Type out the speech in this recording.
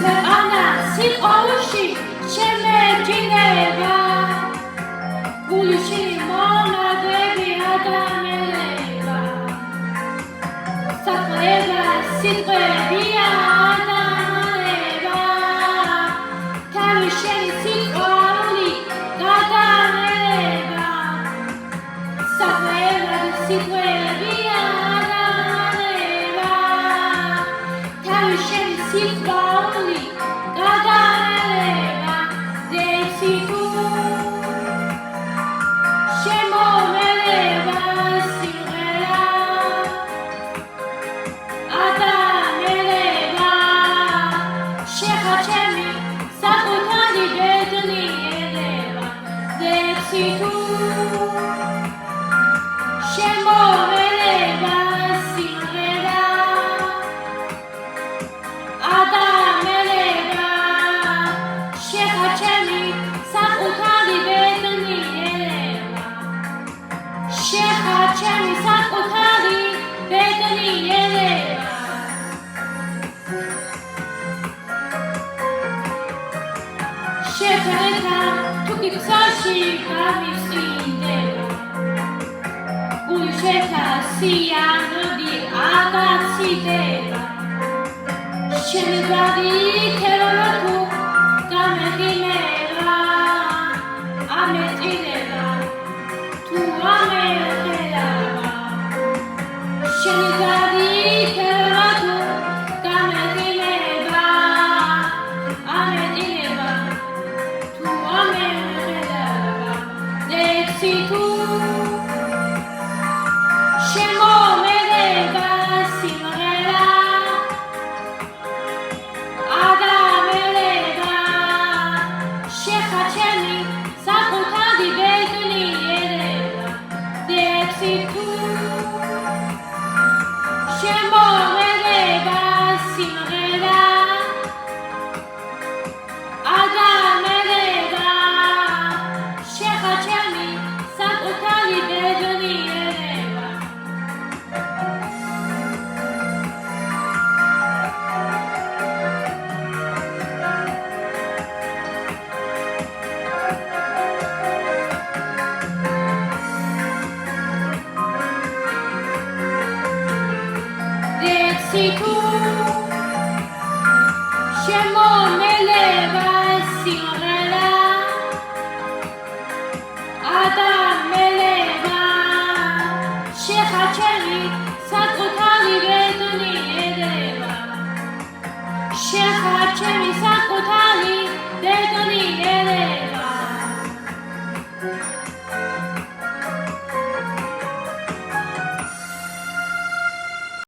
ქვეყანა სიყვარულში შემეჯინება გულში მონადები ადამიანება საყვება სიტყვებია ადამიანება თავი შენი სიყვარული გადამეება საყვება სიტყვებია ადამიანება თავი შენი სიყვარული გადამეება დეცი თუ შემომელება სიმღერა ადამიანება შეხაჩემი საკუთარი ბედნიერება დეცი თუ შემომელება სიმღერა ადამიანება შეხაჩემი საკუთარი ბედნიერება შეხაჩემი საკუთარი ბედნიერება შეფერდა თუკი გზაში გამისინდება გული შეთასიანდი აგაციდება შემეგვარი